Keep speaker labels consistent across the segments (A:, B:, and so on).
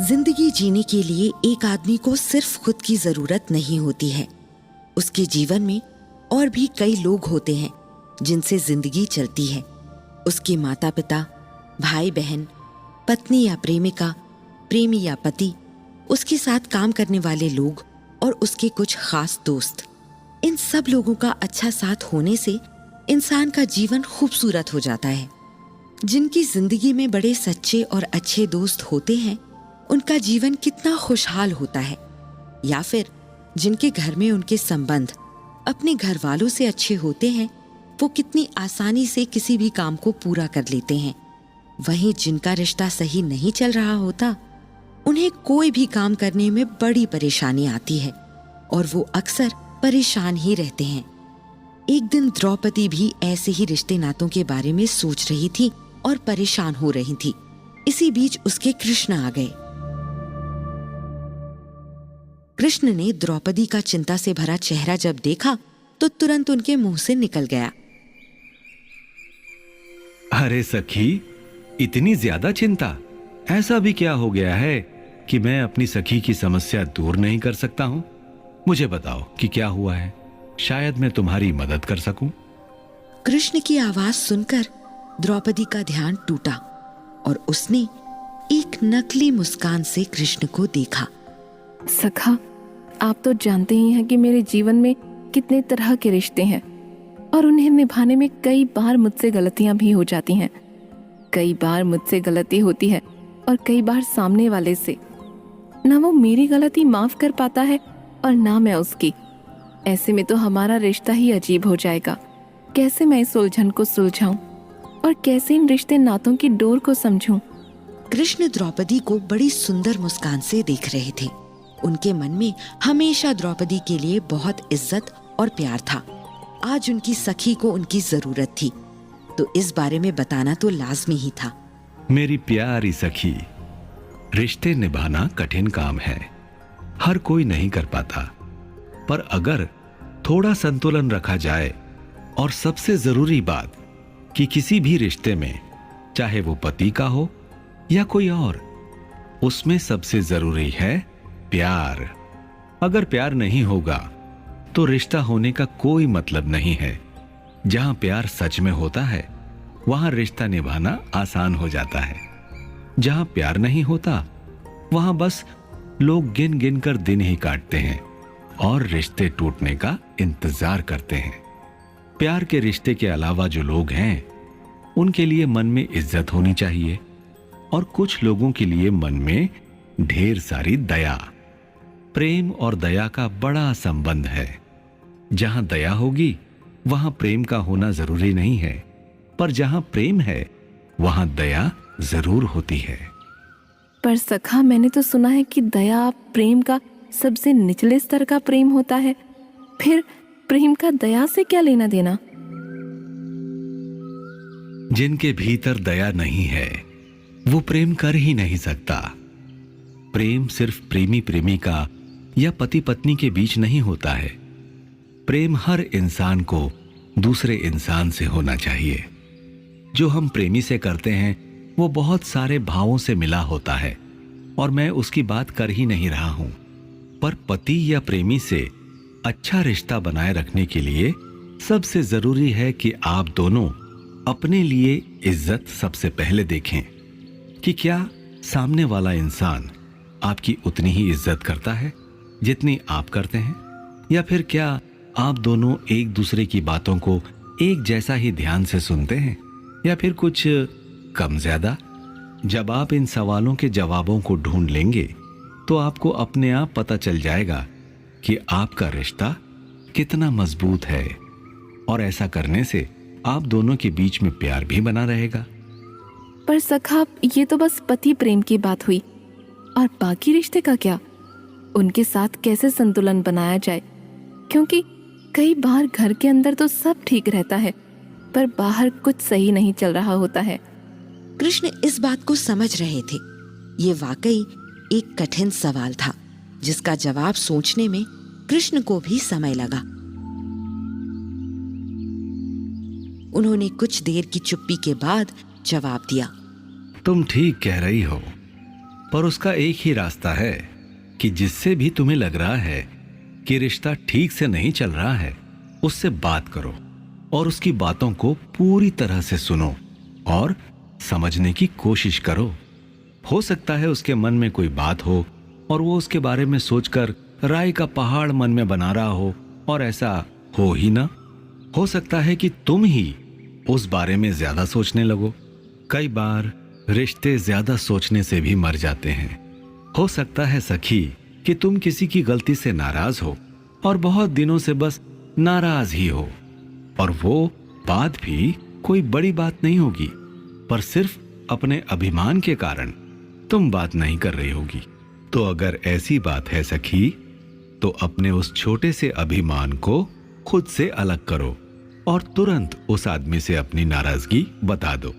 A: जिंदगी जीने के लिए एक आदमी को सिर्फ खुद की जरूरत नहीं होती है, उसके जीवन में और भी कई लोग होते हैं जिनसे जिंदगी चलती है। उसके माता पिता, भाई बहन, पत्नी या प्रेमिका, प्रेमी या पति, उसके साथ काम करने वाले लोग और उसके कुछ खास दोस्त। इन सब लोगों का अच्छा साथ होने से इंसान का जीवन खूबसूरत हो जाता है। जिनकी जिंदगी में बड़े सच्चे और अच्छे दोस्त होते हैं, उनका जीवन कितना खुशहाल होता है। या फिर जिनके घर में उनके संबंध अपने घर वालों से अच्छे होते हैं, वो कितनी आसानी से किसी भी काम को पूरा कर लेते हैं। वहीं जिनका रिश्ता सही नहीं चल रहा होता, उन्हें कोई भी काम करने में बड़ी परेशानी आती है और वो अक्सर परेशान ही रहते हैं। एक दिन द्रौपदी भी ऐसे ही रिश्ते नातों के बारे में सोच रही थी और परेशान हो रही थी। इसी बीच उसके कृष्ण आ गए। कृष्ण ने द्रौपदी का चिंता से भरा चेहरा जब देखा तो तुरंत उनके मुंह से निकल गया,
B: अरे सखी, इतनी ज्यादा चिंता? ऐसा भी क्या हो गया है कि मैं अपनी सखी की समस्या दूर नहीं कर सकता हूं? मुझे बताओ कि क्या हुआ है, शायद मैं तुम्हारी मदद कर सकूं।
A: कृष्ण की आवाज सुनकर द्रौपदी का ध्यान टूटा और उसने एक नकली मुस्कान से कृष्ण को देखा।
C: सखा, आप तो जानते ही हैं कि मेरे जीवन में कितने तरह के रिश्ते हैं और उन्हें निभाने में कई बार मुझसे गलतियां भी हो जाती हैं। कई बार मुझसे गलती होती है और कई बार सामने वाले से। ना वो मेरी गलती माफ कर पाता है और ना मैं उसकी। ऐसे में तो हमारा रिश्ता ही अजीब हो जाएगा। कैसे मैं इस उलझन को सुलझाऊं और कैसे इन रिश्ते नातों की डोर को समझूं?
A: कृष्ण द्रौपदी को बड़ी सुंदर मुस्कान से देख रहे थे। उनके मन में हमेशा द्रौपदी के लिए बहुत इज्जत और प्यार था। आज उनकी सखी को उनकी जरूरत थी, तो इस बारे में बताना तो लाजमी ही था।
B: मेरी प्यारी सखी, रिश्ते निभाना कठिन काम है, हर कोई नहीं कर पाता। पर अगर थोड़ा संतुलन रखा जाए, और सबसे जरूरी बात कि किसी भी रिश्ते में, चाहे वो पति का हो या कोई और, उसमें सबसे जरूरी है प्यार। अगर प्यार नहीं होगा तो रिश्ता होने का कोई मतलब नहीं है। जहां प्यार सच में होता है, वहां रिश्ता निभाना आसान हो जाता है। जहां प्यार नहीं होता, वहां बस लोग गिन गिन कर दिन ही काटते हैं और रिश्ते टूटने का इंतजार करते हैं। प्यार के रिश्ते के अलावा जो लोग हैं, उनके लिए मन में इज्जत होनी चाहिए, और कुछ लोगों के लिए मन में ढेर सारी दया। प्रेम और दया का बड़ा संबंध है। जहां दया होगी वहां प्रेम का होना जरूरी नहीं है, पर जहां प्रेम है वहां दया जरूर होती है।
C: पर सखा, मैंने तो सुना है कि दया प्रेम का सबसे निचले स्तर का प्रेम होता है। फिर प्रेम का दया से क्या लेना देना?
B: जिनके भीतर दया नहीं है, वो प्रेम कर ही नहीं सकता। प्रेम सिर्फ प्रेमी प्रेमिका या पति पत्नी के बीच नहीं होता है। प्रेम हर इंसान को दूसरे इंसान से होना चाहिए। जो हम प्रेमी से करते हैं वो बहुत सारे भावों से मिला होता है, और मैं उसकी बात कर ही नहीं रहा हूं। पर पति या प्रेमी से अच्छा रिश्ता बनाए रखने के लिए सबसे जरूरी है कि आप दोनों अपने लिए इज्जत सबसे पहले देखें कि क्या सामने वाला इंसान आपकी उतनी ही इज्जत करता है जितनी आप करते हैं, या फिर क्या आप दोनों एक दूसरे की बातों को एक जैसा ही ध्यान से सुनते हैं, या फिर कुछ कम ज्यादा। जब आप इन सवालों के जवाबों को ढूंढ लेंगे तो आपको अपने आप पता चल जाएगा कि आपका रिश्ता कितना मजबूत है, और ऐसा करने से आप दोनों के बीच में प्यार भी बना रहेगा।
C: पर सखा, ये तो बस पति प्रेम की बात हुई, और बाकी रिश्ते का क्या? उनके साथ कैसे संतुलन बनाया जाए? क्योंकि कई बार घर के अंदर तो सब ठीक रहता है, पर बाहर कुछ सही नहीं चल रहा होता है।
A: कृष्ण इस बात को समझ रहे थे। ये वाकई एक कठिन सवाल था, जिसका जवाब सोचने में कृष्ण को भी समय लगा। उन्होंने कुछ देर की चुप्पी के बाद जवाब दिया।
B: तुम ठीक कह रही हो, पर उसका एक ही रास्ता है कि जिससे भी तुम्हें लग रहा है कि रिश्ता ठीक से नहीं चल रहा है, उससे बात करो और उसकी बातों को पूरी तरह से सुनो और समझने की कोशिश करो। हो सकता है उसके मन में कोई बात हो और वो उसके बारे में सोचकर राय का पहाड़ मन में बना रहा हो, और ऐसा हो ही ना। हो सकता है कि तुम ही उस बारे में ज्यादा सोचने लगो। कई बार रिश्ते ज्यादा सोचने से भी मर जाते हैं। हो सकता है सखी कि तुम किसी की गलती से नाराज हो और बहुत दिनों से बस नाराज ही हो, और वो बात भी कोई बड़ी बात नहीं होगी, पर सिर्फ अपने अभिमान के कारण तुम बात नहीं कर रही होगी। तो अगर ऐसी बात है सखी, तो अपने उस छोटे से अभिमान को खुद से अलग करो और तुरंत उस आदमी से अपनी नाराजगी बता दो।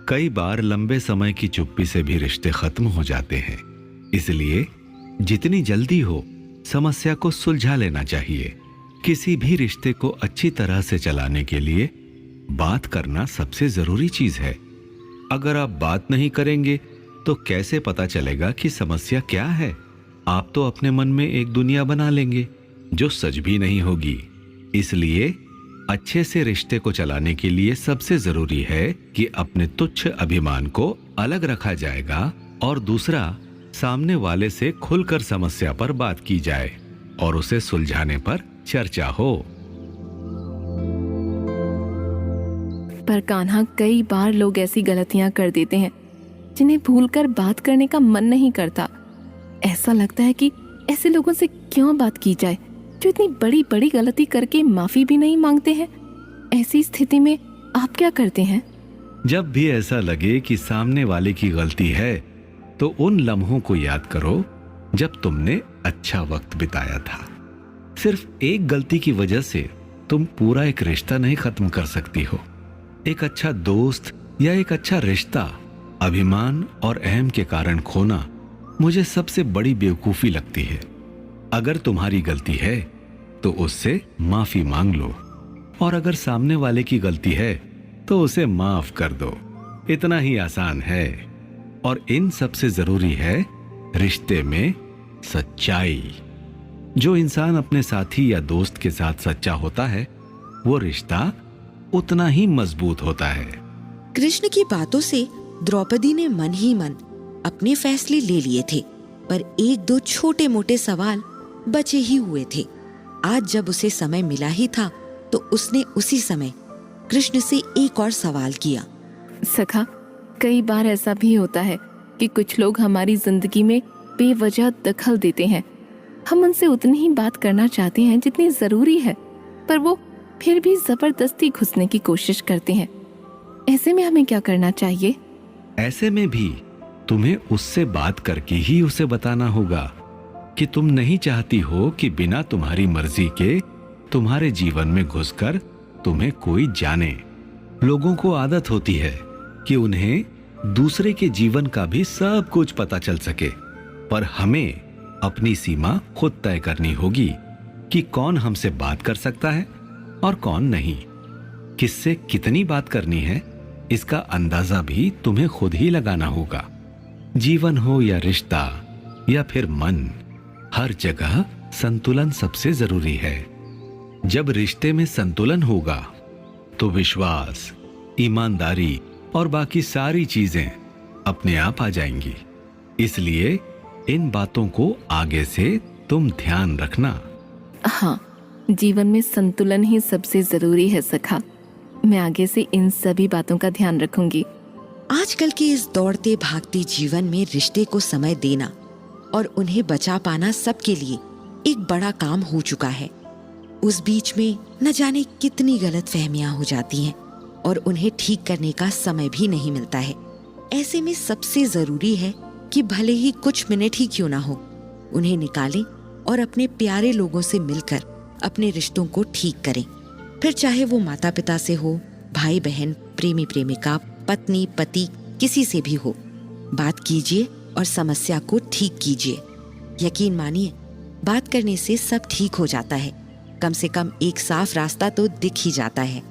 B: कई बार लंबे समय की चुप्पी से भी रिश्ते खत्म हो जाते हैं, इसलिए जितनी जल्दी हो समस्या को सुलझा लेना चाहिए। किसी भी रिश्ते को अच्छी तरह से चलाने के लिए बात करना सबसे जरूरी चीज है। अगर आप बात नहीं करेंगे तो कैसे पता चलेगा कि समस्या क्या है? आप तो अपने मन में एक दुनिया बना लेंगे जो सच भी नहीं होगी। इसलिए अच्छे से रिश्ते को चलाने के लिए सबसे जरूरी है कि अपने तुच्छ अभिमान को अलग रखा जाएगा, और दूसरा, सामने वाले से खुलकर समस्या पर बात की जाए और उसे सुलझाने पर चर्चा हो।
C: पर कान्हा, कई बार लोग ऐसी गलतियां कर देते हैं जिन्हें भूलकर बात करने का मन नहीं करता। ऐसा लगता है कि ऐसे लोगों से क्यों बात की जाए जो इतनी बड़ी बड़ी गलती करके माफी भी नहीं मांगते हैं। ऐसी स्थिति में आप क्या करते हैं?
B: जब भी ऐसा लगे कि सामने वाले की गलती है, तो उन लम्हों को याद करो जब तुमने अच्छा वक्त बिताया था। सिर्फ एक गलती की वजह से तुम पूरा एक रिश्ता नहीं खत्म कर सकती हो। एक अच्छा दोस्त या एक अच्छा रिश्ता अभिमान और अहम के कारण खोना मुझे सबसे बड़ी बेवकूफी लगती है। अगर तुम्हारी गलती है तो उससे माफी मांग लो, और अगर सामने वाले की गलती है तो उसे माफ कर दो। इतना ही आसान है। और इन सबसे जरूरी है रिश्ते में सच्चाई। जो इंसान अपने साथी या दोस्त के साथ सच्चा होता है, वो रिश्ता उतना ही मजबूत होता है।
A: कृष्ण की बातों से द्रौपदी ने मन ही मन अपने फैसले ले लिए थे, पर एक दो छोटे मोटे सवाल बचे ही हुए थे। आज जब उसे समय मिला ही था तो उसने उसी समय कृष्ण से एक और सवाल किया।
C: सखा, कई बार ऐसा भी होता है कि कुछ लोग हमारी जिंदगी में बेवजह दखल देते हैं। हम उनसे उतनी ही बात करना चाहते हैं जितनी जरूरी है, पर वो फिर भी जबरदस्ती घुसने की कोशिश करते हैं। ऐसे में हमें क्या करना चाहिए?
B: ऐसे में भी तुम्हें उससे बात करके ही उसे बताना होगा कि तुम नहीं चाहती हो कि बिना तुम्हारी मर्जी के तुम्हारे जीवन में घुसकर तुम्हें कोई जाने। लोगों को आदत होती है कि उन्हें दूसरे के जीवन का भी सब कुछ पता चल सके, पर हमें अपनी सीमा खुद तय करनी होगी कि कौन हमसे बात कर सकता है और कौन नहीं। किससे कितनी बात करनी है, इसका अंदाजा भी तुम्हें खुद ही लगाना होगा। जीवन हो या रिश्ता या फिर मन, हर जगह संतुलन सबसे जरूरी है। जब रिश्ते में संतुलन होगा तो विश्वास, ईमानदारी और बाकी सारी चीजें अपने आप आ जाएंगी। इसलिए इन बातों को आगे से तुम ध्यान रखना।
C: हाँ, जीवन में संतुलन ही सबसे जरूरी है सखा। मैं आगे से इन सभी बातों का ध्यान रखूंगी।
A: आजकल के इस दौड़ते भागते जीवन में रिश्ते को समय देना और उन्हें बचा पाना सबके लिए एक बड़ा काम हो चुका है। उस बीच में न जाने कितनी गलतफहमियां हो जाती हैं और उन्हें ठीक करने का समय भी नहीं मिलता है। ऐसे में सबसे जरूरी है कि भले ही कुछ मिनट ही क्यों ना हो, उन्हें निकालें और अपने प्यारे लोगों से मिलकर अपने रिश्तों को ठीक करें। फिर चाहे वो माता पिता से हो, भाई बहन, प्रेमी प्रेमिका, पत्नी पति, किसी से भी हो, बात कीजिए और समस्या को ठीक कीजिए। यकीन मानिए, बात करने से सब ठीक हो जाता है। कम से कम एक साफ रास्ता तो दिख ही जाता है।